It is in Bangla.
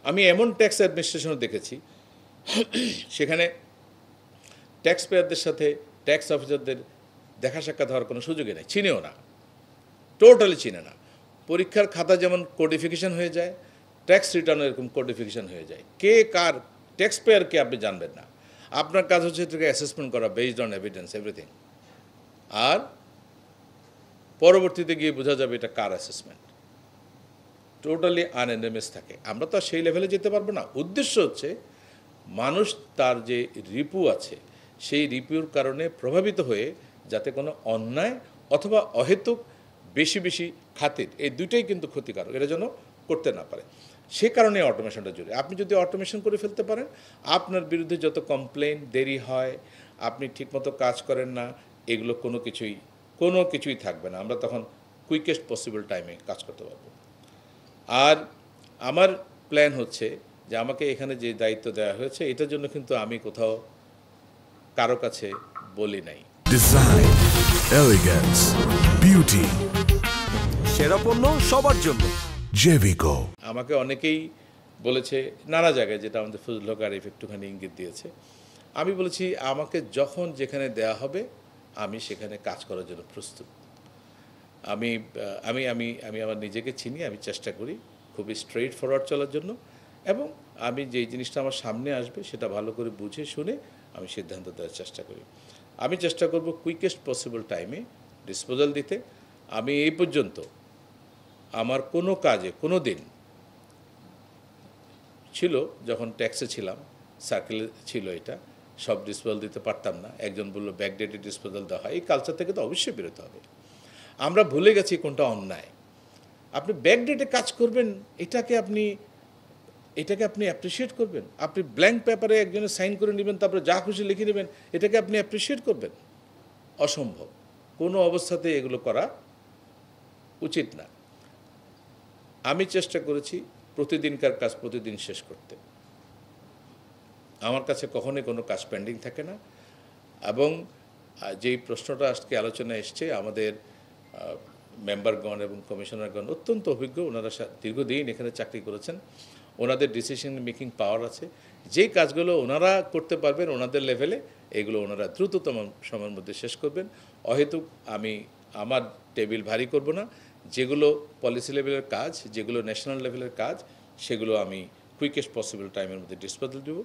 আমি এমন ট্যাক্স অ্যাডমিনিস্ট্রেশনও দেখেছি সেখানে ট্যাক্স পেয়ারদের সাথে ট্যাক্স অফিসারদের দেখা সাক্ষাৎ হওয়ার কোনো সুযোগই নেই, চিনেও না, টোটালি চিনে না। পরীক্ষার খাতা যেমন কোডিফিকেশন হয়ে যায়, ট্যাক্স রিটার্নও এরকম কোডিফিকেশন হয়ে যায়। কে কার ট্যাক্স পেয়ারকে আপনি জানবেন না। আপনার কাজ হচ্ছে এটাকে অ্যাসেসমেন্ট করা বেসড অন এভিডেন্স এভরিথিং, আর পরবর্তীতে গিয়ে বোঝা যাবে এটা কার অ্যাসেসমেন্ট। টোটালি আনএনএমএস থাকে। আমরা তো আর সেই লেভেলে যেতে পারবো না। উদ্দেশ্য হচ্ছে মানুষ তার যে রিপু আছে সেই রিপুর কারণে প্রভাবিত হয়ে যাতে কোনো অন্যায় অথবা অহেতুক বেশি বেশি খাতির, এই দুইটাই কিন্তু ক্ষতিকারক, এটা যেন করতে না পারে। সে কারণে অটোমেশনটা জরুরি। আপনি যদি অটোমেশন করে ফেলতে পারেন, আপনার বিরুদ্ধে যত কমপ্লেন দেরি হয়, আপনি ঠিকমতো কাজ করেন না, এগুলো কোনো কিছুই থাকবে না। আমরা তখন কুইকেস্ট পসিবল টাইমে কাজ করতে পারবো। আর আমার প্ল্যান হচ্ছে যে আমাকে এখানে যে দায়িত্ব দেওয়া হয়েছে এটার জন্য কিন্তু আমি কোথাও কারো কাছে বলি নাই। ডিজাইন, এলিগেন্স, বিউটি, সেরা পণ্য সবার জন্য জেভিকো। আমাকে অনেকেই বলেছে নানা জায়গায়, যেটা আমাদের ফজল হক আরিফ একটুখানি ইঙ্গিত দিয়েছে। আমি বলেছি আমাকে যখন যেখানে দেয়া হবে আমি সেখানে কাজ করার জন্য প্রস্তুত। আমি আমি আমি আমি আমার নিজেকে চিনি, আমি চেষ্টা করি খুবই স্ট্রেইট ফরওয়ার্ড চলার জন্য, এবং আমি যেই জিনিসটা আমার সামনে আসবে সেটা ভালো করে বুঝে শুনে আমি সিদ্ধান্ত দেওয়ার চেষ্টা করি। আমি চেষ্টা করব কুইকেস্ট পসিবল টাইমে ডিসপোজাল দিতে। আমি এই পর্যন্ত আমার কোনো কাজে কোনো দিন ছিল, যখন ট্যাক্সে ছিলাম, সার্কেলে ছিল এটা, সব ডিসপোজাল দিতে পারতাম না। একজন বলল ব্যাকডেটেড ডিসপোজাল দেওয়া হয়। এই কালচার থেকে তো অবশ্যই বেরোতে হবে। আমরা ভুলে গেছি কোনটা অন্যায়। আপনি ব্যাকডেটে কাজ করবেন, এটাকে আপনি অ্যাপ্রিসিয়েট করবেন? আপনি ব্ল্যাঙ্ক পেপারে একজনের সাইন করে নেবেন, তারপরে যা খুশি লিখে নেবেন, এটাকে আপনি অ্যাপ্রিসিয়েট করবেন? অসম্ভব। কোনো অবস্থাতে এগুলো করা উচিত না। আমি চেষ্টা করেছি প্রতিদিনকার কাজ প্রতিদিন শেষ করতে। আমার কাছে কখনোই কোনো কাজ পেন্ডিং থাকে না। এবং যেই প্রশ্নটা আজকে আলোচনায় এসছে, আমাদের মেম্বারগণ এবং কমিশনারগণ অত্যন্ত অভিজ্ঞ, ওনারা দীর্ঘদিন এখানে চাকরি করেছেন, ওনাদের ডিসিশন মেকিং পাওয়ার আছে। যেই কাজগুলো ওনারা করতে পারবেন ওনাদের লেভেলে, এগুলো ওনারা দ্রুততম সময়ের মধ্যে শেষ করবেন। অহেতুক আমি আমার টেবিল ভারী করব না। যেগুলো পলিসি লেভেলের কাজ, যেগুলো ন্যাশনাল লেভেলের কাজ, সেগুলো আমি কুইকেস্ট পসিবল টাইমের মধ্যে ডিসপোজাল দেব।